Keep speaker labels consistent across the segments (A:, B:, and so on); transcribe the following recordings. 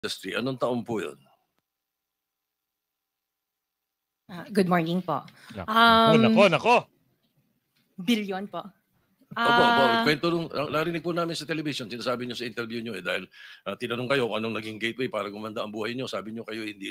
A: industry. Anong taon po yun?
B: Good morning po.
C: Nako.
B: Billion po.
A: Opo. Kwento nung narinig po namin sa television, sinasabi nyo sa interview nyo dahil tinanong kayo kung anong naging gateway para gumanda ang buhay nyo. Sabi nyo kayo hindi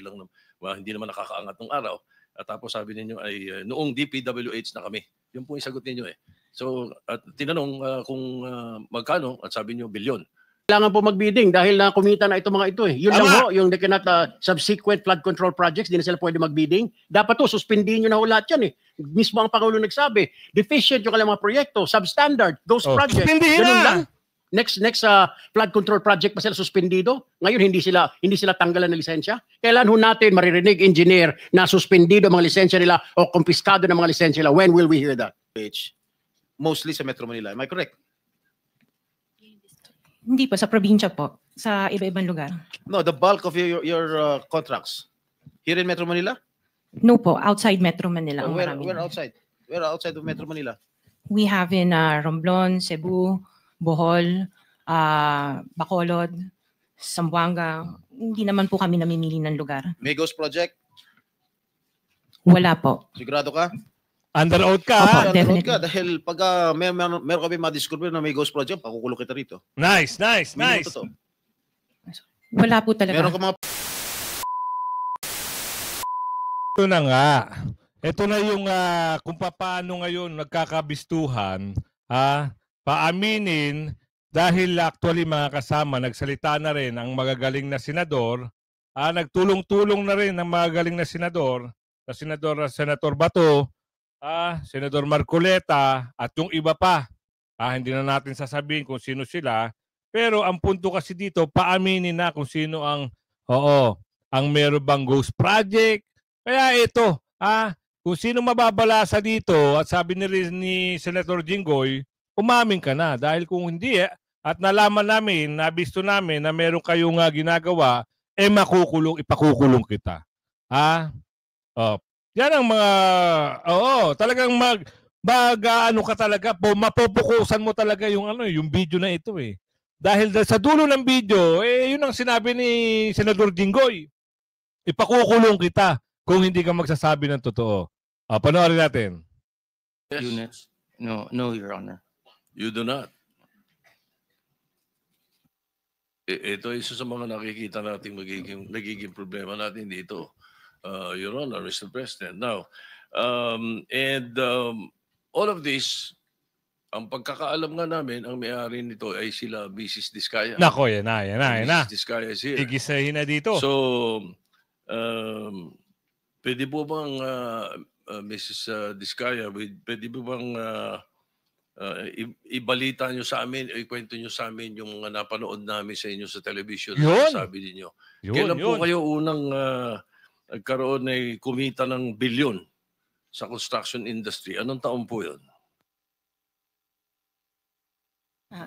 A: naman nakakaangat ng araw. At tapos sabi ninyo ay noong DPWH na kami. Yun po yung sagot ninyo eh. So at tinanong kung magkano at sabi nyo bilyon.
D: Kailangan po magbidding dahil na kumita na itong mga ito eh. Yun lang ho, yung they cannot subsequent flood control projects, di na sila pwede magbidding. Dapat to, suspindihin nyo na ho lahat yan eh. Mismo ang Pangulo nagsabi, deficient yung kailang mga proyekto, substandard, those projects.
C: Suspindihin na!
D: Lang. Next flood control project pa sila suspendido. Ngayon hindi sila tanggalan ng lisensya. Kailan ho natin maririnig engineer na suspendido ang mga lisensya nila o kumpiskado ng mga lisensya nila? When will we hear that?
E: Mostly sa Metro Manila. Am I correct?
B: Hindi po, sa probinsya po. Sa iba-ibang lugar.
E: No, the bulk of your contracts. Here in Metro Manila?
B: No po, outside Metro Manila.
E: Where outside? Where outside of Metro Manila?
B: We have in Romblon, Cebu, Bohol, Bacolod, Zamboanga. Hindi naman po kami namimili ng lugar.
E: Migos Project?
B: Wala po.
E: Sigurado ka?
C: Under oath ka,
B: Opo,
C: ha?
E: Under oath
B: definitely.
E: ka dahil pag meron kami ma-discover na may ghost project, pakukulong kita rito.
C: Nice.
E: Minimum to.
B: Wala po talaga.
E: Meron ka mga
C: Ito na nga. Ito na yung kung paano ngayon nagkakabistuhan, paaminin dahil actually mga kasama, nagsalita na rin ang magagaling na senador, nagtulong-tulong na rin ang magagaling na senador, Senator Bato, Senador Marcoleta at yung iba pa. Hindi na natin sasabihin kung sino sila. Pero ang punto kasi dito, paaminin na kung sino ang meron bang ghost project. Kaya ito, kung sino mababalasa dito at sabi ni Senator Jinggoy, umamin ka na. Dahil kung hindi at nalaman namin, nabisto namin na meron kayong ginagawa, ipakukulong kita. Yan ang mga, talagang ano ka talaga, mapupukusan mo talaga yung video na ito eh. Dahil sa dulo ng video, yun ang sinabi ni Senador Jinggoy. Ipakukulong kita kung hindi ka magsasabi ng totoo. Panoorin natin.
A: Yes.
F: Units? No, Your Honor.
A: You do not. Ito isa sa mga nakikita nating nagiging problema natin dito. Your Honor, Mr. President. Now, all of this, ang pagkakaalam nga namin, ang may-ari nito ay sila Mrs. Diskaya.
C: Nako, yan na.
A: Mrs. Diskaya is here.
C: Igisahin na dito.
A: So, pwede po bang, Mrs. Diskaya, pwede po bang ibalita nyo sa amin, ikwento nyo sa amin yung mga napanood namin sa inyo sa television.
C: Yun.
A: Sabi ninyo. Kailan po kayo unang nagkaroon ay kumita ng bilyon sa construction industry? Anong taon po yun?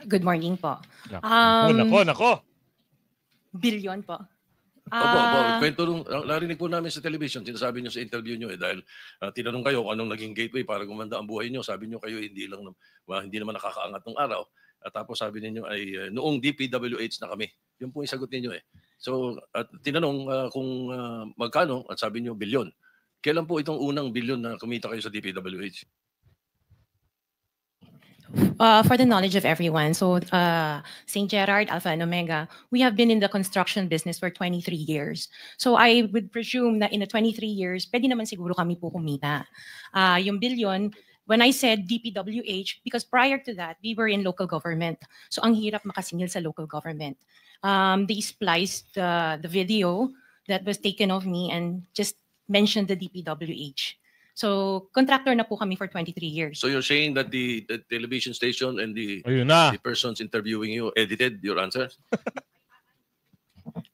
B: Good morning po.
C: Nako.
B: Billion po.
A: Opo. Kwento nung narinig po namin sa television, sinasabi nyo sa interview nyo dahil tinanong kayo kung anong naging gateway para gumanda ang buhay nyo. Sabi nyo kayo hindi naman nakakaangat ng araw. At tapos sabi ninyo ay noong DPWH na kami. Yun po yung sagot ninyo eh. So at tinanong kung magkano at sabi nyo bilyon. Kailan po itong unang bilyon na kumita kayo sa DPWH?
B: For the knowledge of everyone, so St. Gerard, Alpha and Omega, we have been in the construction business for 23 years. So I would presume that in the 23 years, pwede naman siguro kami po kumita. Yung billion, when I said DPWH, because prior to that, we were in local government. So ang hirap makasingil sa local government. They spliced the video that was taken of me and just mentioned the DPWH. So, contractor na po kami for 23 years.
A: So you're saying that the television station and the persons interviewing you edited your answer?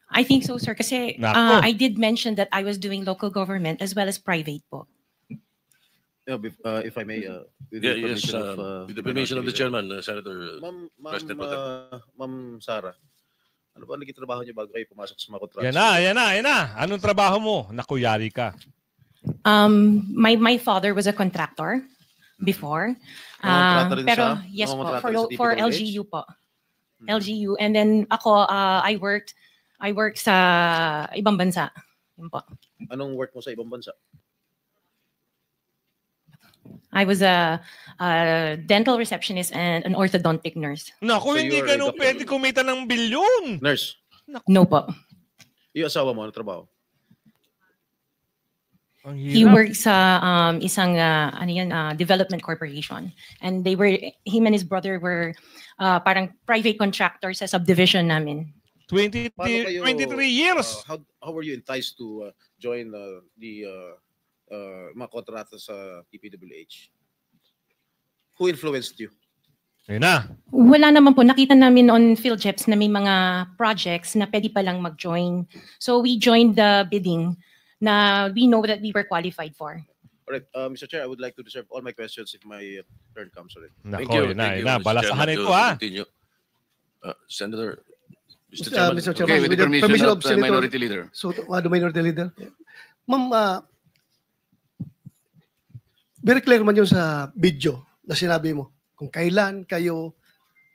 B: I think so, sir. Kasi I did mention that I was doing local government as well as private po.
E: If I may, with
A: the permission of the chairman, Senator President
E: Ma'am Sara, ano ba naging trabaho niyo bago kayo pumasok sa mga kontrata?
C: Yan na. Anong trabaho mo? Naku, yari ka.
B: My father was a contractor before. Pero yes po, for LGU po. LGU. And then ako, I worked I work sa ibang bansa. Yun po.
E: Anong work mo sa ibang bansa?
B: I was a dental receptionist and an orthodontic nurse.
C: Naku,
E: So
C: hindi
E: you're
C: ka
E: a
C: nung
E: doctor.
C: pwede kumita ng bilyon.
E: Nurse.
B: No po.
E: Yung asawa mo, ano trabaho?
C: Ang
B: He
C: hirap.
B: works sa isang development corporation. And him and his brother were parang private contractors sa subdivision namin.
C: 23 years.
E: How were you enticed to join the mga kontrata sa TPWH? Who influenced you?
C: Ayun na.
B: Wala naman po. Nakita namin on PhilJeps na may mga projects na pwede palang mag-join. So we joined the bidding na we know that we were qualified for.
E: All right, Mr. Chair, I would like to reserve all my questions if my turn comes already.
C: Nako, yun na,
A: Thank
C: yun
A: you,
C: na.
A: Mr.
C: Balasahan
A: Chairman,
C: ito
A: to
C: ha.
A: continue. Senator, Mr.
G: Mr.
A: Chairman.
G: Chairman,
H: Okay, with the permission of
G: Senator
H: Minority Leader.
G: Soto, the Minority Leader. Ma'am, very clear man yun sa video na sinabi mo. Kung kailan kayo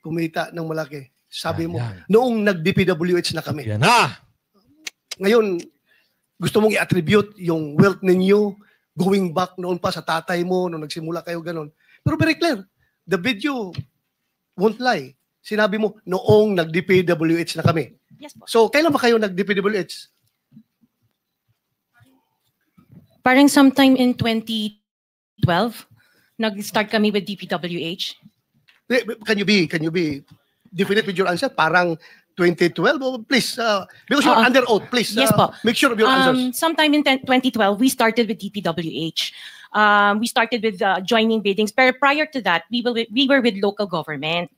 G: kumita ng malaki. Sabi mo,
C: Yan.
G: noong nag-DPWH na kami.
C: Yan na.
G: Ngayon, gusto mong i-attribute yung wealth ninyo going back noon pa sa tatay mo, nung nagsimula kayo ganon. Pero very clear, the video won't lie. Sinabi mo, noong nag-DPWH na kami.
B: Yes po.
G: So, kailan ba kayo nag-DPWH?
B: Parang sometime in 2012, nag-start kami with DPWH.
G: Can you be definite with your answer? Parang 2012? Oh, please, because you're under oath, please
B: Yes po.
G: make sure of your answers.
B: Sometime in 2012, we started with DPWH. We started with joining biddings. Pero prior to that, we were with local government.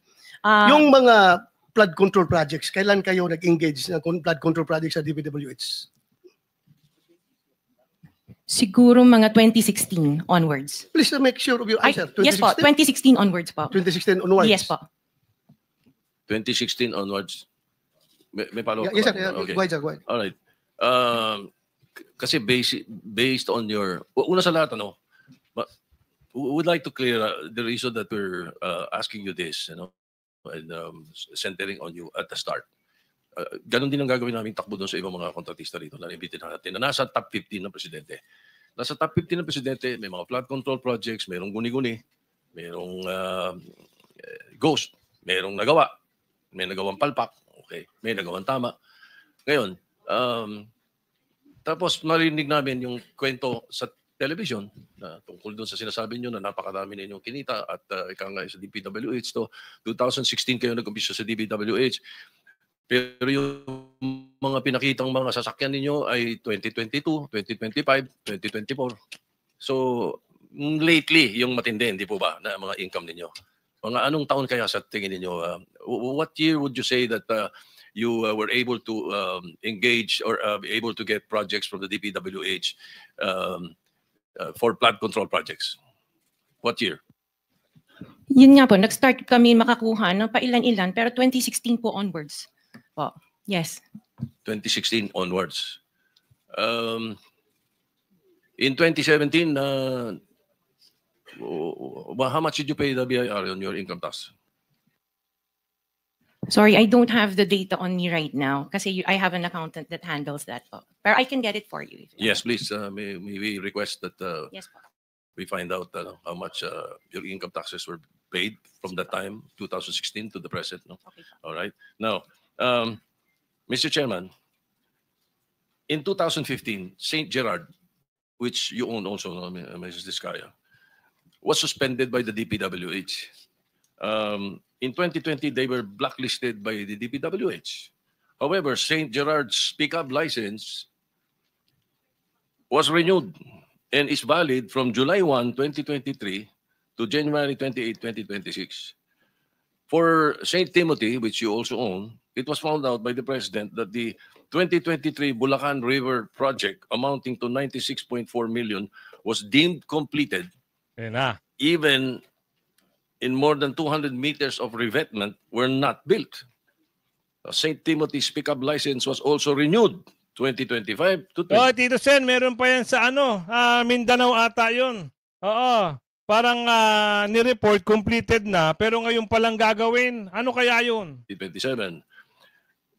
G: Yung mga flood control projects, kailan kayo nag-engage ng flood control projects sa DPWH?
B: Siguro mga 2016 onwards.
G: Please make sure of your answer.
B: Yes po, 2016 onwards po.
G: 2016 onwards.
B: Yes po.
A: 2016 onwards. May follow-up
G: Yes,
A: ka
G: sir.
A: ba? Okay.
G: Go ahead, sir. Go ahead.
A: All right. Kasi based on your, una sa lahat, ano, we would like to clear the reason that we're asking you this, and centering on you at the start. Ganon din ang gagawin namin takbo doon sa ibang mga kontratista rito na imbitin natin na nasa top 15 ng presidente. Nasa top 15 ng presidente, may mga flood control projects, mayroong guni-guni, mayroong ghost, mayroong nagawa, may nagawang palpak, okay, may nagawang tama. Ngayon, tapos marinig namin yung kwento sa television na tungkol doon sa sinasabi nyo na napakarami ninyong kinita at ika nga sa DPWH to 2016 kayo nag-umpisa sa DPWH. Pero yung mga pinakitang mga sasakyan ninyo ay 2022, 2025, 2024. So, lately, yung matindi, hindi po ba, na mga income ninyo? Mga anong taon kaya sa tingin ninyo? What year would you say that you were able to engage or be able to get projects from the DPWH for flood control projects? What year?
B: Yun nga po, nag-start kami makakuha ng pailan-ilan, pero 2016 po onwards. Po. Yes.
A: 2016 onwards. In 2017, how much did you pay the BIR on your income tax?
B: Sorry, I don't have the data on me right now kasi I have an accountant that handles that po. But I can get it for you.
A: Yes, please. May we request that
B: Yes po.
A: we find out how much your income taxes were paid from that time, 2016 to the present. No?
B: Okay po.
A: All right. Now, Mr. Chairman, in 2015, St. Gerard, which you own also, no, Mrs. Discaya, was suspended by the DPWH. In 2020, they were blacklisted by the DPWH. However, St. Gerard's pickup license was renewed and is valid from July 1, 2023 to January 28, 2026. For St. Timothy, which you also own, it was found out by the President that the 2023 Bulacan River project amounting to 96.4 million was deemed completed
C: Ayun na.
A: even in more than 200 meters of revetment were not built. St. Timothy's pickup license was also renewed 2025 to
C: Oh, Tito Sen, meron pa yan sa Mindanao ata yun. Oo. Parang ni-report completed na pero ngayon palang gagawin. Ano kaya yun?
A: 2027.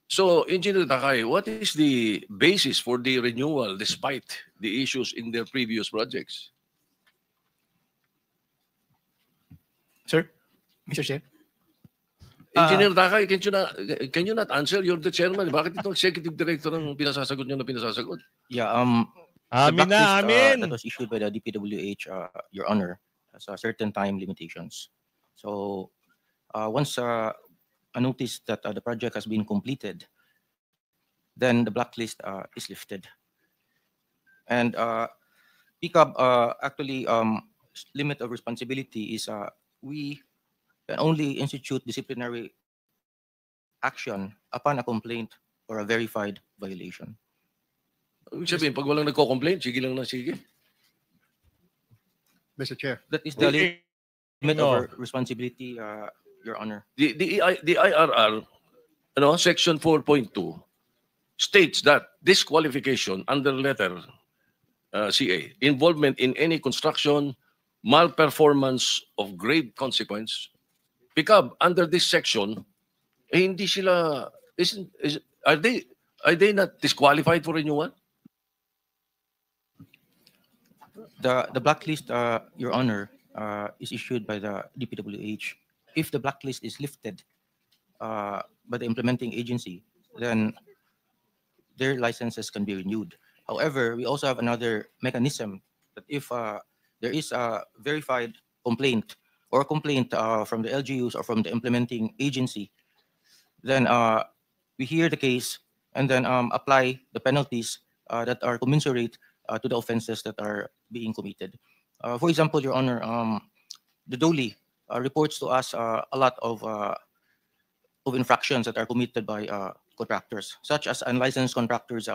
A: So, Engineer Takay, what is the basis for the renewal despite the issues in their previous projects?
H: Sir, Mr. Chair.
A: Engineer Takay, can you not answer? You're the chairman. Bakit itong executive director ang pinasasagot niyo na pinasasagot?
F: Yeah, the
C: Amin na,
F: blacklist,
C: amin.
F: that was issued by the DPWH, Your Honor, has a certain time limitations. So once a notice that the project has been completed, then the blacklist is lifted. And PCAB actually limit of responsibility is we can only institute disciplinary action upon a complaint or a verified violation.
A: Ibig sabihin, pag walang nagko-complain, sige lang na sige.
D: Mr. Chair.
F: That is the limit of
C: No.
F: our responsibility, Your Honor.
A: The IRR, section 4.2 states that disqualification under letter CA, involvement in any construction, malperformance of grave consequence, PCAB under this section, hindi sila, are they not disqualified for renewal?
F: The blacklist, Your Honor, is issued by the DPWH. If the blacklist is lifted by the implementing agency, then their licenses can be renewed. However, we also have another mechanism that if there is a verified complaint or complaint from the LGUs or from the implementing agency, then we hear the case and then apply the penalties that are commensurate to the offenses that are being committed. For example, Your Honor, the DOLE reports to us a lot of infractions that are committed by contractors, such as unlicensed contractors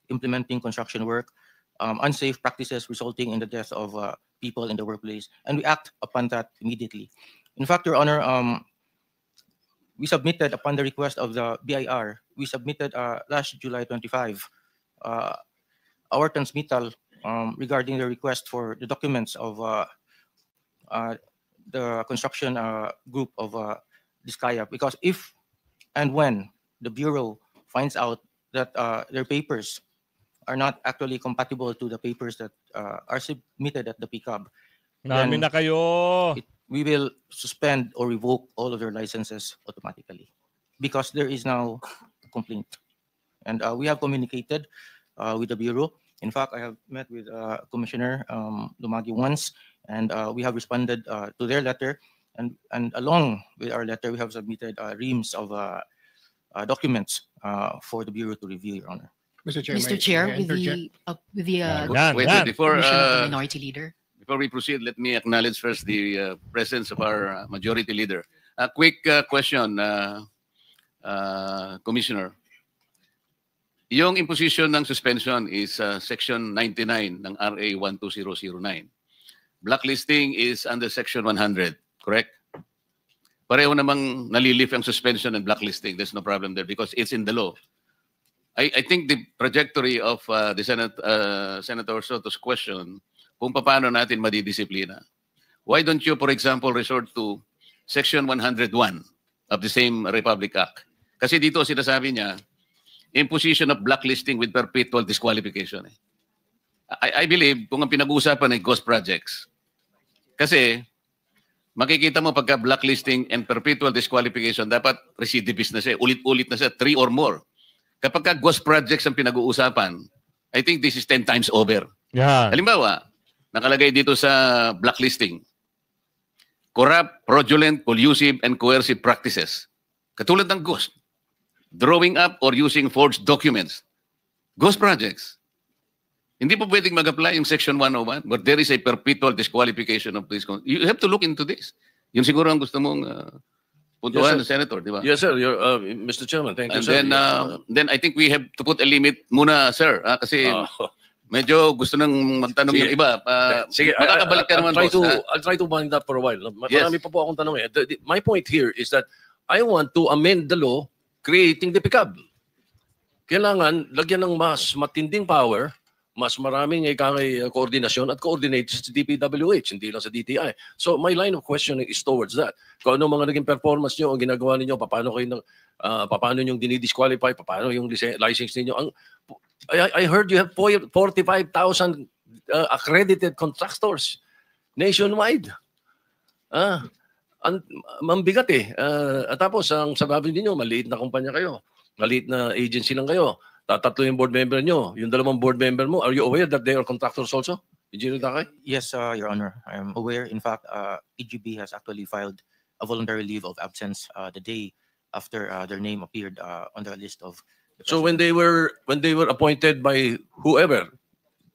F: implementing construction work, unsafe practices resulting in the death of people in the workplace, and we act upon that immediately. In fact, Your Honor, we submitted upon the request of the BIR, we submitted last July 25, our transmittal regarding the request for the documents of the construction group of Discaya, because if and when the Bureau finds out that their papers are not actually compatible to the papers that are submitted at the PCAB,
C: Namin na kayo.
F: we will suspend or revoke all of their licenses automatically because there is now a complaint. And we have communicated with the Bureau. In fact, I have met with Commissioner Lumagi once, and we have responded to their letter. And along with our letter, we have submitted reams of documents for the Bureau to review, Your Honor.
D: Mr. Chair,
I: Mr.
D: may
I: Chair,
D: I
I: with
D: interject?
I: the
C: Yan,
J: Wait,
C: yan.
J: before
I: permission of the Minority Leader.
J: before we proceed, let me acknowledge first the presence of our Majority Leader. A quick question, Commissioner. Yung imposition ng suspension is Section 99 ng RA 12009. Blacklisting is under Section 100, correct? Pareho namang nalilift ang suspension and blacklisting. There's no problem there because it's in the law. I think the trajectory of the Senator Soto's question, kung paano natin madidisiplina. Why don't you, for example, resort to Section 101 of the same Republic Act? Kasi dito sinasabi niya, imposition of blacklisting with perpetual disqualification. I believe kung ang pinag-uusapan ay ghost projects. Kasi makikita mo pagka blacklisting and perpetual disqualification, dapat recidivist na siya, ulit-ulit na siya, 3 or more. Kapag ka ghost projects ang pinag-uusapan, I think this is 10 times over.
C: Yan.
J: Halimbawa, nakalagay dito sa blacklisting, corrupt, fraudulent, collusive, and coercive practices. Katulad ng ghost. Drawing up or using forged documents. Ghost projects. Hindi po pwedeng mag-apply yung Section 101, but there is a perpetual disqualification of this. You have to look into this. Yun siguro ang gusto mong puntuhan,
A: Yes,
J: Senator, di ba?
A: Yes, sir. Mr. Chairman, thank you,
J: And
A: sir.
J: then I think we have to put a limit muna, sir. Kasi medyo gusto nang magtanong
A: Sige.
J: yung iba.
A: Sige,
J: Makakabalik ka naman, boss.
A: I'll try to wind up for a while.
J: Yes.
A: Marami pa po akong tanong eh. My point here is that I want to amend the law creating the PCAB. Kailangan lagyan ng mas matinding power mas maraming koordinasyon at coordinate sa DPWH, hindi lang sa DTI. So my line of questioning is towards that. Kung ano mga naging performance nyo, ang ginagawa ninyo, paano nyo dinidisqualify, paano yung license ninyo. I heard you have 45,000 accredited contractors nationwide. Mambigat eh. Tapos ang sabi niyo, maliit na kumpanya kayo, maliit na agency lang kayo. Tatlo yung board member nyo, yung 2 board member mo, are you aware that they are contractors also? Engineer Dakay?
F: Yes, Your Honor. I am aware. In fact, EGB has actually filed a voluntary leave of absence the day after their name appeared on the list of.
A: So when they were appointed by whoever,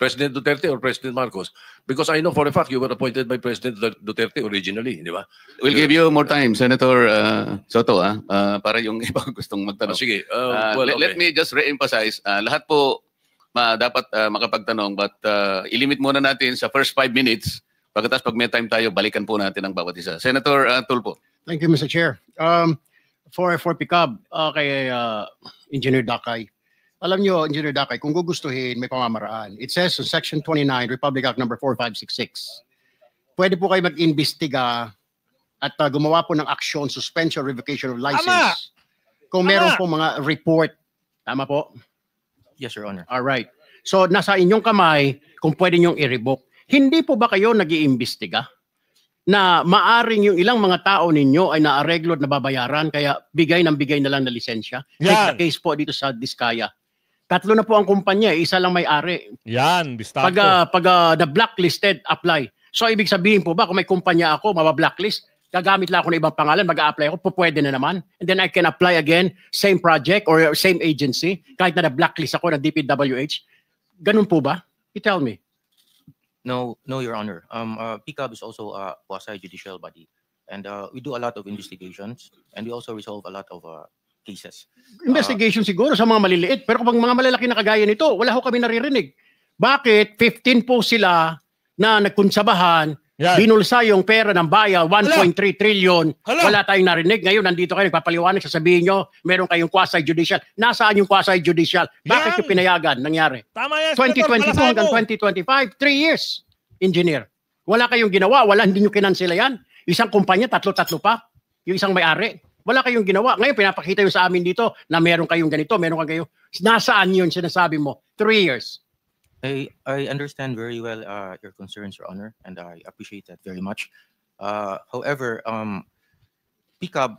A: President Duterte or President Marcos, because I know for a fact you were appointed by President Duterte originally, di ba?
J: We'll give you more time, Senator Soto, para yung iba gustong magtanong.
A: Sige.
J: Let me just re-emphasize, lahat po dapat makapagtanong, but ilimit muna natin sa first 5 minutes. Pagkatapos pag may time tayo, balikan po natin ang bawat isa. Senator Tulfo.
D: Thank you, Mr. Chair. For PICAB, kay Engineer Dakay, alam nyo, Engineer Dakay, kung gugustuhin, may pamamaraan. It says in Section 29, Republic Act number 4566, pwede po kayo mag-imbestiga at gumawa po ng aksyon, suspension, revocation of license. Kung meron po mga report, tama po?
F: Yes, Your Honor.
D: All right. So, nasa inyong kamay kung pwede nyong i-revoke. Hindi po ba kayo nag-iimbestiga na maaring yung ilang mga tao ninyo ay naareglo at nababayaran kaya bigay na lang na lisensya? Like the case po dito sa Diskaya. 3 na po ang kumpanya, isa lang may-ari.
C: Yan, Bistaco.
D: Pag na-blacklisted, apply. So, ibig sabihin po ba, kung may kumpanya ako, mabablacklist, gagamit lang ako ng ibang pangalan, mag-a-apply ako, pwede na naman. And then I can apply again, same project or same agency, kahit na na-blacklist ako ng DPWH. Ganun po ba? You tell me.
F: No, Your Honor. PICAB is also a quasi-judicial body. And we do a lot of investigations, and we also resolve a lot of cases.
D: Investigation siguro sa mga maliliit, pero kung mga malalaki na kagaya nito, wala ho kami naririnig. Bakit 15 po sila na nagkunsabahan, binulsa yung pera ng bayan, 1.3 trillion, wala tayong narinig. Ngayon, nandito kayo, nagpapaliwanag, sasabihin nyo, meron kayong quasi-judicial. Nasaan yung quasi-judicial? Bakit yung pinayagan nangyari?
C: Tama yan,
D: 2022 hanggang 2025, 3 years, engineer. Wala kayong ginawa, hindi nyo kinansela yan. Isang kumpanya, tatlo pa. Yung isang may-ari. Wala kayong ginawa. Ngayon, pinapakita yung sa amin dito na meron kayong ganito, meron kayong... Nasaan yun sinasabi mo? 3 years.
F: I understand very well your concerns, Your Honor, and I appreciate that very much. However, PICAB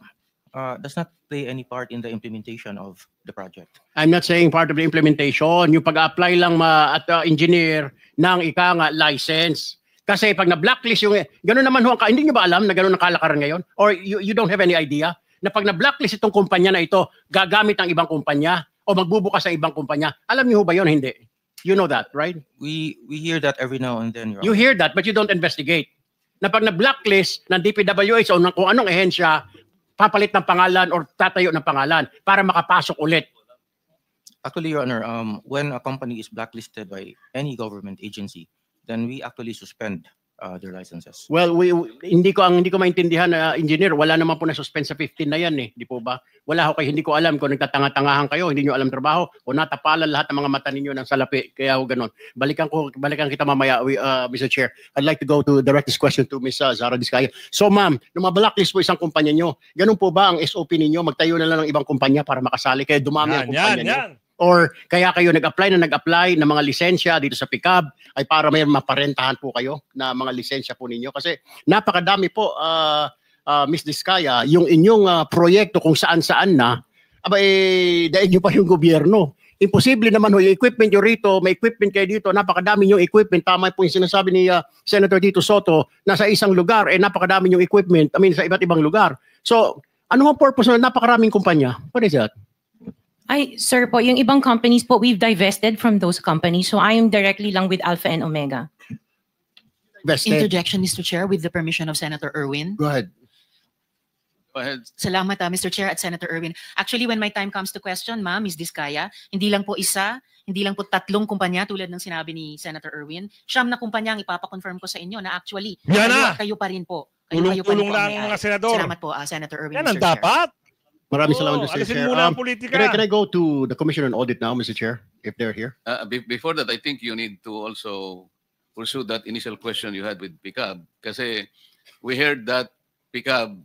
F: does not play any part in the implementation of the project.
D: I'm not saying part of the implementation. Yung pag-apply lang at engineer ng license. Kasi pag na-blacklist yung... Gano'n naman ho, hindi nyo ba alam na gano'n ang kalakaran ngayon? Or you don't have any idea na pag na-blacklist itong kumpanya na ito, gagamit ng ibang kumpanya o magbubukas ng ibang kumpanya? Alam niyo ho ba yun? Hindi. You know that, right?
F: We hear that every now and then, Your
D: You
F: Honor.
D: hear that, but you don't investigate. Na pag na-blacklist ng DPWH o kung anong ehensya, papalit ng pangalan or tatayo ng pangalan para makapasok ulit.
F: Actually, Your Honor, when a company is blacklisted by any government agency, then we actually suspend their licenses.
D: Well, hindi ko maintindihan na engineer, wala naman po na suspend sa 15 na yan di po ba? Wala ho kayo, hindi ko alam kung nagtatanga-tangahan kayo, hindi niyo alam trabaho o natapalan lahat ng mga mata ninyo ng salapi. Kaya ho ganun. Balikan kita mamaya, Mr. Chair. I'd like to go to direct this question to Ms. Zara Diskaya. So ma'am, nung mablacklist po isang kumpanya nyo, ganun po ba ang SOP ninyo? Magtayo na lang ng ibang kumpanya para makasali kaya dumami ang kumpanya nyo? Or kaya kayo nag-apply ng mga lisensya dito sa PICAB ay para may maparentahan po kayo na mga lisensya po ninyo? Kasi napakadami po, Ms. Diskaya, yung inyong proyekto kung saan-saan na, dahil nyo pa yung gobyerno. Imposible naman yung equipment nyo rito, may equipment kayo dito, napakadami yung equipment. Tama po yung sinasabi ni Senator Tito Soto na sa isang lugar, napakadami yung equipment, sa iba't ibang lugar. So, ano ang purpose na napakaraming kumpanya? What is that?
B: Sir po, yung ibang companies po, we've divested from those companies. So I am directly lang with Alpha and Omega.
I: Interjection, Mr. Chair, with the permission of Senator Erwin.
D: Go ahead.
J: Go ahead.
I: Salamat, Mr. Chair at Senator Erwin. Actually, when my time comes to question, ma'am, Ms. Diskaya, hindi lang po isa, hindi lang po 3 kumpanya tulad ng sinabi ni Senator Erwin. 9 na kumpanya ang ipapakonfirm ko sa inyo na actually, kayo pa rin po.
C: Tulong-tulong lang mga senador.
I: Salamat po, Senator Erwin.
C: Yan ang dapat.
D: Maraming
C: Oo,
D: salamat, Mr.
C: alisin
D: Chair.
C: muna ang politika.
D: Can I go to the Commission on Audit now, Mr. Chair, if they're here?
J: Before that, I think you need to also pursue that initial question you had with PICAB. Kasi we heard that PICAB,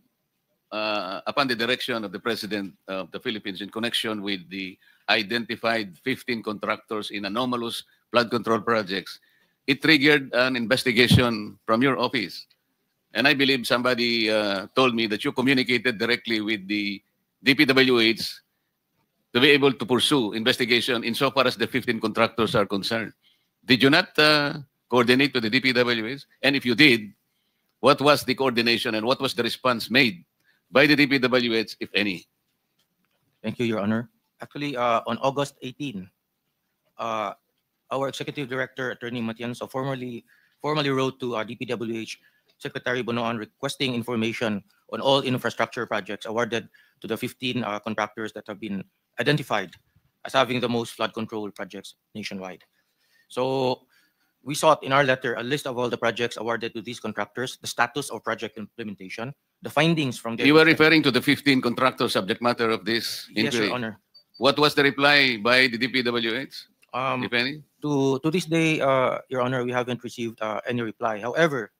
J: upon the direction of the President of the Philippines in connection with the identified 15 contractors in anomalous flood control projects, it triggered an investigation from your office. And I believe somebody told me that you communicated directly with the DPWH to be able to pursue investigation insofar as the 15 contractors are concerned. Did you not coordinate with the DPWH? And if you did, what was the coordination and what was the response made by the DPWH, if any?
F: Thank you, Your Honor. Actually, on August 18, our Executive Director, Attorney Matienzo, formally wrote to DPWH Secretary Bonoan requesting information on all infrastructure projects awarded to the 15 contractors that have been identified as having the most flood control projects nationwide. So we sought in our letter a list of all the projects awarded to these contractors, the status of project implementation, the findings from their...
J: You were referring to the 15 contractors subject matter of this inquiry?
F: Yes, Your Honor.
J: What was the reply by the DPWH, if any?
F: To this day, Your Honor, we haven't received any reply. However,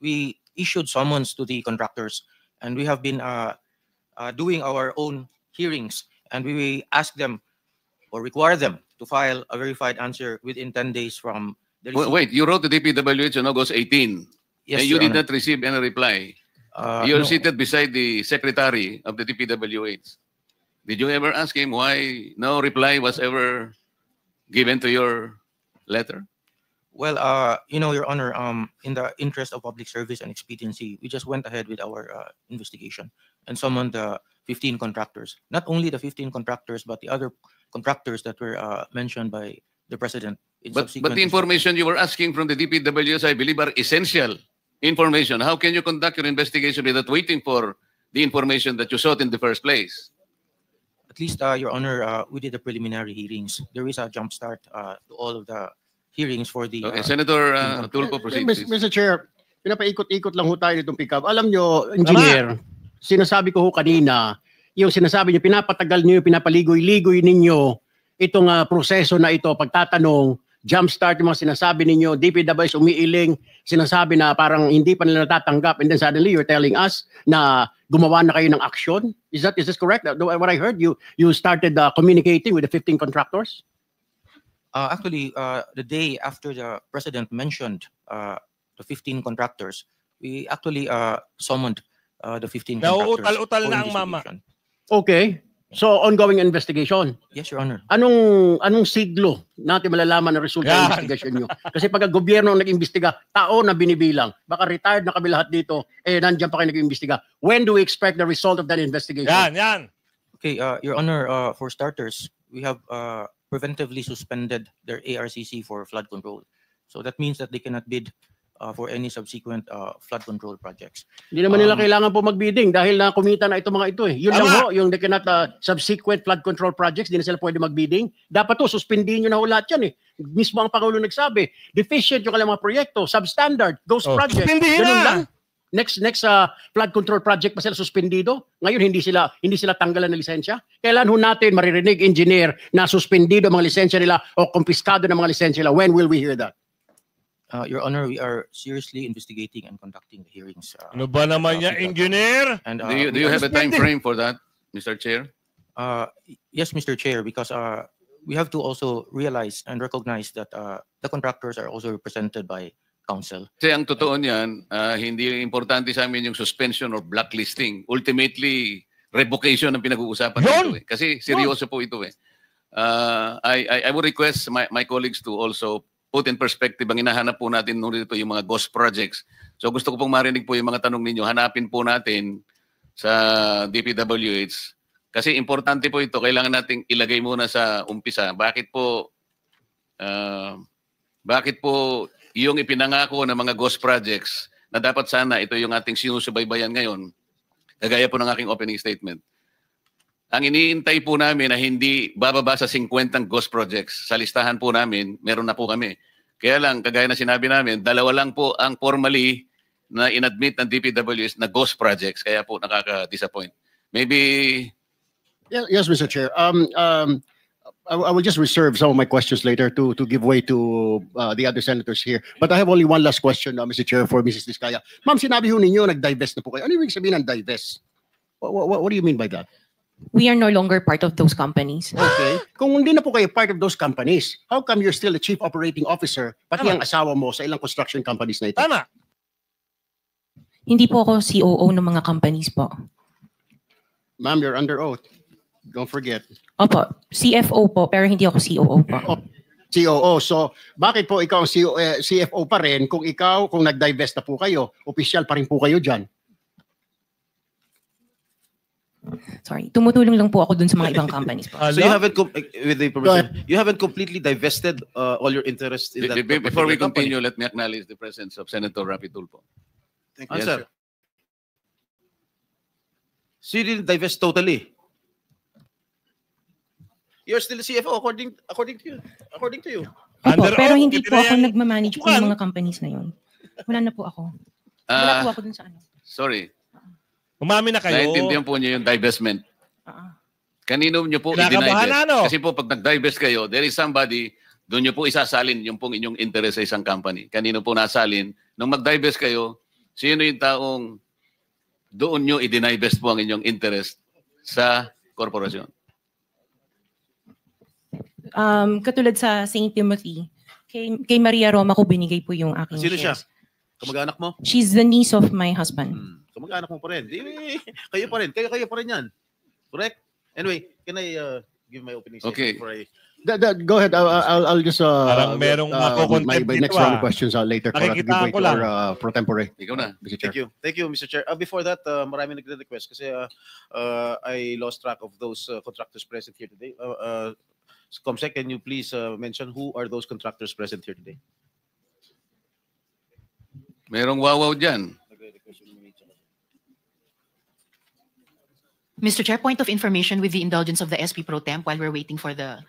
F: we issued summons to the contractors, and we have been doing our own hearings, and we ask them or require them to file a verified answer within 10 days from the receipt.
J: Wait, you wrote to DPWH on August 18,
F: Yes,
J: and you
F: Your
J: did
F: Honor.
J: not receive any reply. You're
F: No.
J: seated beside the secretary of the DPWH. Did you ever ask him why no reply was ever given to your letter?
F: Well, Your Honor, in the interest of public service and expediency, we just went ahead with our investigation and summoned the 15 contractors. Not only the 15 contractors, but the other contractors that were mentioned by the President. In
J: But
F: subsequent
J: the information you were asking from the DPWH, I believe, are essential information. How can you conduct your investigation without waiting for the information that you sought in the first place?
F: At least, Your Honor, we did the preliminary hearings. There is a jump start to all of the hearings for the...
J: Okay, Senator Tulfo, proceed, please.
D: Mr. Chair, pinapaikot-ikot lang ho tayo nitong pick-up. Alam nyo, engineer, sinasabi ko ho kanina, yung sinasabi nyo, pinapatagal nyo, pinapaligoy-ligoy ninyo itong proseso na ito, pagtatanong, jumpstart yung mga sinasabi ninyo, DPWH umiiling, sinasabi na parang hindi pa nila natatanggap, and then suddenly you're telling us na gumawa na kayo ng action. Is this correct? What I heard, you started communicating with the 15 contractors?
F: Actually, the day after the President mentioned the 15 contractors, we actually summoned the 15 contractors.
C: Nauutal-utal
F: for
C: na ang mama.
F: investigation.
D: Okay. So, ongoing investigation.
F: Yes, Your Honor.
D: Anong siglo natin malalaman ang resulta ng investigation nyo? Kasi pag ang gobyerno ang nag-imbestiga, tao na binibilang. Baka retired na kami lahat dito, nandiyan pa kayo nag-imbestiga. When do we expect the result of that investigation?
C: Yan.
F: Okay, Your Honor, for starters, we have preventively suspended their ARCC for flood control. So that means that they cannot bid for any subsequent flood control projects.
D: Hindi naman nila kailangan po magbidding dahil na kumita na itong mga ito eh. Yun lang ho, yung they cannot subsequent flood control projects, hindi na sila pwede magbidding. Dapat to, suspendin nyo na ho lahat yan eh. Mismo ang Pangulo nagsabi, deficient yung kailang mga proyekto, substandard, ghost project.
C: Suspendihin
D: Ganun
C: na!
D: lang. Next flood control project pa sila suspendido. Ngayon hindi sila tanggalan ng lisensya. Kailan ho natin maririnig, engineer, na suspendido ang mga lisensya nila o kumpiskado ng mga lisensya nila? When will we hear that?
F: Your Honor, we are seriously investigating and conducting the hearings.
C: Ano ba naman yan, engineer?
F: And,
J: Do you have a time frame for that, Mr. Chair?
F: Yes, Mr. Chair, because we have to also realize and recognize that the contractors are also represented by counsel.
J: Kasi ang totoo niyan, hindi importante sa amin yung suspension or blacklisting. Ultimately, revocation ang pinag-uusapan dito eh. Kasi seryoso po ito eh. I would request my colleagues to also put in perspective ang hinahanap po natin nung dito yung mga ghost projects. So gusto ko pong marinig po yung mga tanong ninyo. Hanapin po natin sa DPWH. Kasi importante po ito. Kailangan nating ilagay muna sa umpisa. Bakit po yung ipinangako ng mga ghost projects na dapat sana ito yung ating sinusubaybayan ngayon, kagaya po ng aking opening statement. Ang iniintay po namin na hindi bababa sa 50 ghost projects. Sa listahan po namin, meron na po kami. Kaya lang, kagaya na sinabi namin, 2 lang po ang formally na inadmit ng DPWH na ghost projects. Kaya po nakaka-disappoint. Maybe
D: Yes, Mr. Chair. I will just reserve some of my questions later to give way to the other senators here. But I have only one last question, Mr. Chair, for Mrs. Diskaya. Ma'am, sinabi ho ninyo, nag-divest na po kayo. Ano ibig sabihin ng divest? What do you mean by that?
B: We are no longer part of those companies.
D: Okay. Kung hindi na po kayo part of those companies, how come you're still a chief operating officer, pati ang asawa mo sa ilang construction companies na ito?
C: Tama.
B: Hindi po ako COO ng mga companies po.
D: Ma'am, you're under oath. Don't forget.
B: Opo, CFO po, pero hindi ako COO po.
D: COO. So, bakit po ikaw ang CFO pa rin kung nag-divest na po kayo, official pa rin po kayo dyan?
B: Sorry, tumutulong lang po ako dun sa mga ibang companies po.
E: So you haven't, with the permission, you haven't completely divested all your interest in that
J: Before we
E: particular company?
J: continue, let me acknowledge the presence of Senator Rapi Tulfo.
E: Thank you, sir. So you didn't divest totally? You're still the CFO according to you.
B: Opo,
C: Under
B: pero
C: oath,
B: hindi po ako
C: pinayang-
B: nagmamanage po ng mga companies na yun. Wala na po ako. Wala po ako dun sa ano.
J: Sorry,
C: Umamin na kayo.
J: naiintindihan po niyo yung divestment. Kanino niyo po
C: Kinakabahan
J: i-divest?
C: na, ano?
J: Kasi po pag nag-divest kayo, there is somebody, doon niyo po isasalin yung pong inyong interest sa isang company. Kanino po nasalin? Nung mag-divest kayo, sino yung taong doon niyo i-divest po ang inyong interest sa korporasyon?
B: Katulad sa St. Timothy, kay Maria Roma ko binigay po yung aking
E: Sino siya?
B: shares.
E: Kamag-anak mo?
B: She's the niece of my husband.
E: Kamag-anak mo pa rin. Kayo pa rin. Kayo pa rin yan. Correct? Anyway, can I give my opening statement
J: Okay.
E: before I...
D: Go ahead. I'll just
C: Parang merong makukontent
D: my next
C: dito,
D: round of questions later for give
C: Nakikitaan
D: way
C: ko
D: to
C: lang.
D: our pro tempore.
J: Ikaw na.
D: Mr. Chair.
E: Thank you, Mr. Chair. Before that, marami nagre-request kasi I lost track of those contractors present here today. Comsec, can you please mention who are those contractors present here today?
J: Merong wawaw dyan.
I: Mr. Chair, point of information with the indulgence of the SP Pro Temp while we're waiting for the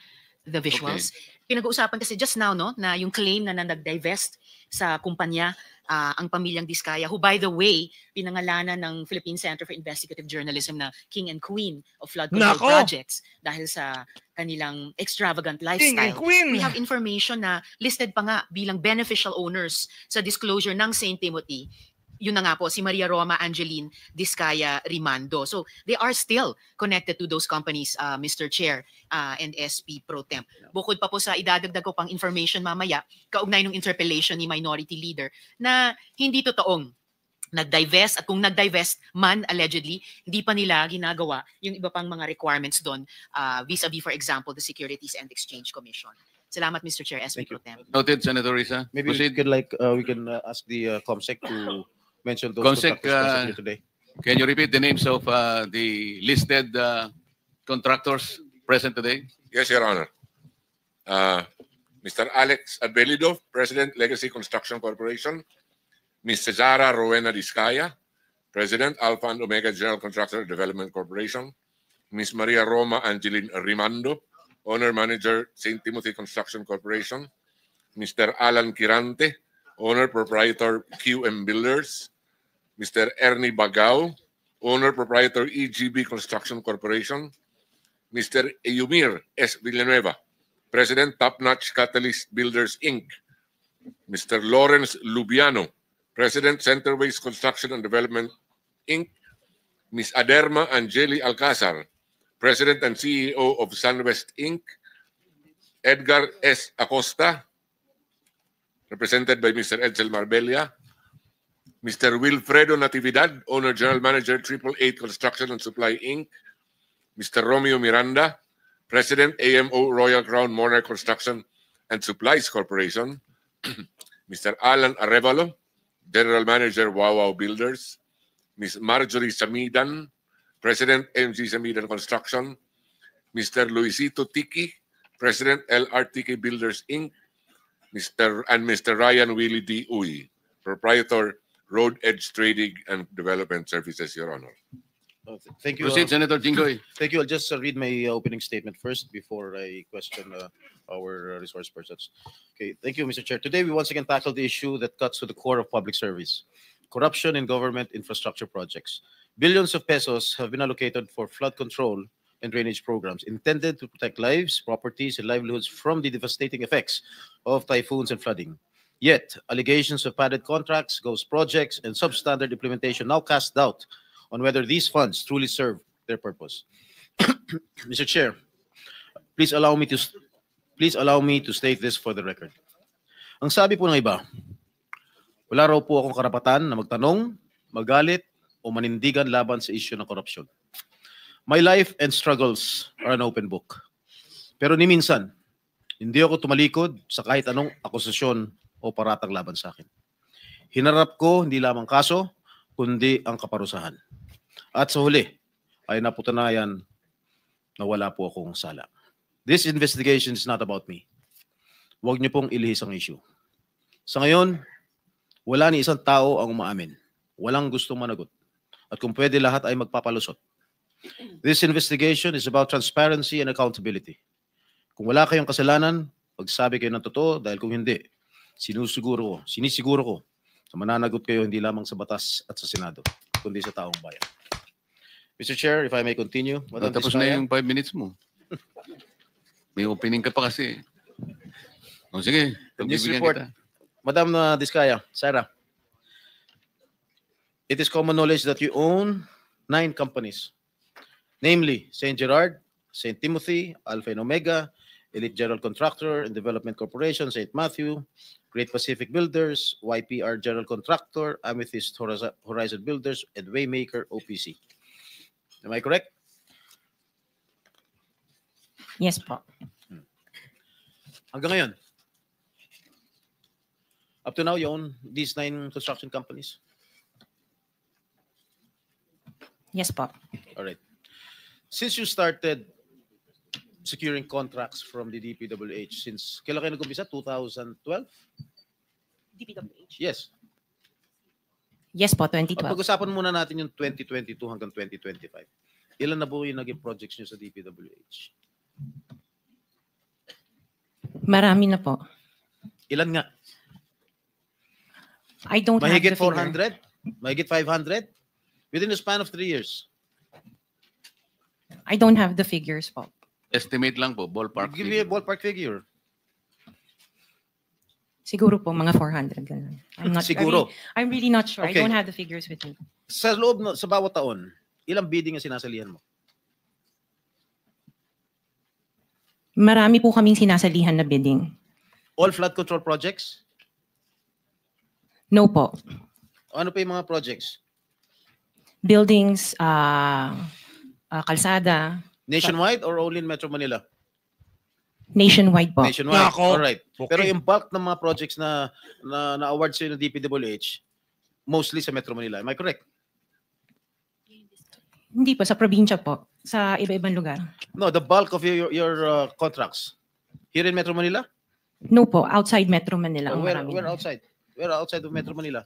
I: visuals. Pinag-uusapan kasi just now, no, na yung claim na nag-divest sa kumpanya ang pamilyang Diskaya, who by the way, pinangalanan ng Philippine Center for Investigative Journalism na King and Queen of Flood Control
C: Nako!
I: Projects dahil sa kanilang extravagant lifestyle.
C: Queen!
I: We have information na listed pa nga bilang beneficial owners sa disclosure ng St. Timothy. Yun na nga po, si Maria Roma Angeline Diskaya Rimando. So they are still connected to those companies, Mr. Chair and SP Pro Temp. Bukod pa po sa idadagdag ko pang information mamaya, kaugnay ng interpellation ni Minority Leader, na hindi totoong nag-divest, at kung nag-divest man allegedly, hindi pa nila ginagawa yung iba pang mga requirements doon vis-a-vis, for example, the Securities and Exchange Commission. Salamat, Mr. Chair, SP Pro Temp.
J: Noted, Senator Risa.
E: Maybe
J: Proceed.
E: we can ask the Comsec to mention those
J: Comsec,
E: contractors present here today.
J: Can you repeat the names of the listed contractors present today?
K: Yes, Your Honor. Mr. Alex Abelido, President, Legacy Construction Corporation. Ms. Cesara Rowena Diskaya, President, Alpha and Omega General Contractor Development Corporation. Ms. Maria Roma Angeline Rimando, Owner Manager, St. Timothy Construction Corporation. Mr. Alan Kirante, Owner Proprietor, QM Builders. Mr. Ernie Bagao, Owner Proprietor, EGB Construction Corporation. Mr. Eumir S. Villanueva, President, Top Notch Catalyst Builders, Inc. Mr. Lawrence Lubiano, President, Centerways Construction and Development, Inc. Ms. Aderma Angeli Alcazar, President and CEO of Sunwest, Inc. Edgar S. Acosta, represented by Mr. Edsel Marbella. Mr. Wilfredo Natividad, Owner General Manager, 888 Construction and Supply, Inc. Mr. Romeo Miranda, President, AMO Royal Crown Monarch Construction and Supplies Corporation. Mr. Alan Arevalo, General Manager, Wawaw Builders. Ms. Marjorie Samidan, President, MG Samidan Construction. Mr. Luisito Tiki, President, LRTK Builders, Inc. Mr. Ryan Willie D. Uy, Proprietor, Road Edge Trading and Development Services, Your Honor.
E: Thank you.
J: Proceed, Senator Jinggoy.
E: Thank you. I'll just read my opening statement first before I question our resource persons. Okay. Thank you, Mr. Chair. Today, we once again tackle the issue that cuts to the core of public service: corruption in government infrastructure projects. Billions of pesos have been allocated for flood control and drainage programs intended to protect lives, properties, and livelihoods from the devastating effects of typhoons and flooding. Yet, allegations of padded contracts, ghost projects, and substandard implementation now cast doubt on whether these funds truly serve their purpose. Mr. Chair, please allow me to state this for the record. Ang sabi po ng iba, wala raw po akong karapatan na magtanong, magalit, o manindigan laban sa issue ng korupsyon. My life and struggles are an open book. Pero ni minsan, hindi ako tumalikod sa kahit anong akusasyon o paratang laban sa akin. Hinarap ko hindi lamang kaso, kundi ang kaparusahan. At sa huli, ay napatunayan na wala po akong sala. This investigation is not about me. Huwag niyo pong ilihis ang issue. Sa ngayon, wala ni isang tao ang umaamin. Walang gustong managot. At kung pwede, lahat ay magpapalusot. This investigation is about transparency and accountability. Kung wala kayong kasalanan, magsabi kayo ng totoo dahil kung hindi, sinisiguro ko na mananagot kayo hindi lamang sa batas at sa Senado, kundi sa taong bayan. Mr. Chair, if I may continue.
J: Tapos na yung 5 minutes mo. May opening ka pa kasi. O sige,
E: News
J: pagbibigyan
E: report.
J: kita.
E: Madam Diskaya, Sarah, it is common knowledge that you own 9 companies, namely St. Gerard, St. Timothy, Alpha and Omega, Elite General Contractor and Development Corporation, St. Matthew, Great Pacific Builders, YPR General Contractor, Amethyst Horizon Builders, and Waymaker OPC. Am I correct?
B: Yes po.
E: Hanggang ngayon, up to now, you own these 9 construction companies?
B: Yes po.
E: All right. Since you started securing contracts from the DPWH, since kailan kayo nag-umpisa? 2012?
B: DPWH?
E: Yes.
B: Yes po, 2012.
E: Pag-usapan muna natin yung 2022 hanggang 2025. Ilan na po yung naging projects nyo sa DPWH?
B: Marami na po.
E: Ilan nga?
B: I don't have
E: Mahigit
B: the figure.
E: 400? Mahigit 500? Within the span of 3 years.
B: I don't have the figures po.
J: Estimate lang po, ballpark.
E: Give me a ballpark figure.
B: Siguro po, mga 400. Ganun.
E: Siguro.
B: I'm really not sure.
E: Okay.
B: I don't have the figures with me.
E: Sa loob, sa bawat taon, ilang bidding ang sinasalihan mo?
B: Marami po kaming sinasalihan na bidding.
E: All flood control projects?
B: No po.
E: Ano pa yung mga projects?
B: Buildings, kalsada,
E: Nationwide or only in Metro Manila?
B: nationwide po.
E: Nationwide.
C: Nako.
E: All right.
C: Okay.
E: Pero yung bulk ng mga projects na award sa'yo ng DPWH, mostly sa Metro Manila. Am I correct?
B: Hindi po, sa probinsya po. Sa iba-ibang lugar.
E: No, the bulk of your contracts. Here in Metro Manila?
B: No po, outside Metro Manila. ang
E: Where
B: marami.
E: outside? Where outside of Metro Manila?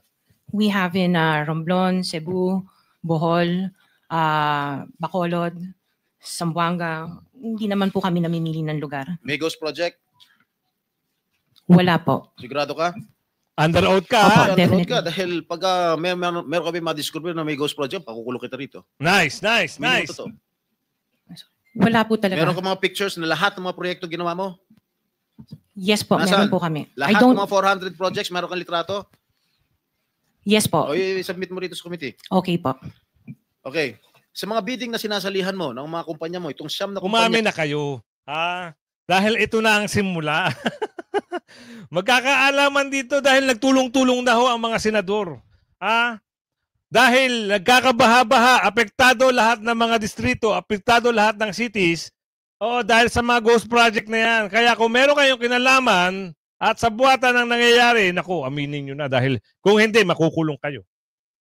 B: We have in Romblon, Cebu, Bohol, Bacolod, Zamboanga. Hindi naman po kami namimili ng lugar.
E: May ghost project?
B: Wala po.
E: Sigurado ka?
C: Under oath ka,
B: Opo.
C: ha?
E: Sigurado
B: definitely.
E: ka dahil pag meron kami ma-discover na may ghost project, pakukulong kita rito.
C: Nice, nice,
E: Minimum
C: nice.
E: totoo.
B: Wala po talaga.
E: Meron ka mga pictures na lahat ng mga proyekto ginawa mo?
B: Yes po,
E: Nasaan?
B: meron po kami. I
E: Lahat
B: don't,
E: ng mga 400 projects, meron kang litrato?
B: yes po.
E: O i-submit mo rito sa committee.
B: Okay po.
E: Okay. Sa mga bidding na sinasalihan mo ng mga kumpanya mo, itong siyam na kumpanya,
C: Umamin na kayo. Ha? Dahil ito na ang simula. Magkakaalaman dito dahil nagtulong-tulong na ho ang mga senador. Ha? Dahil nagkakabaha-baha, apektado lahat ng mga distrito, apektado lahat ng cities, dahil sa mga ghost project na yan. Kaya kung meron kayong kinalaman at sa buwatan ng nangyayari, naku, aminin nyo na dahil kung hindi, makukulong kayo.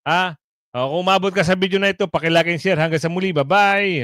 C: Ha? Kung umabot ka sa video na ito, pakilaking share. Hanggang sa muli. Bye-bye!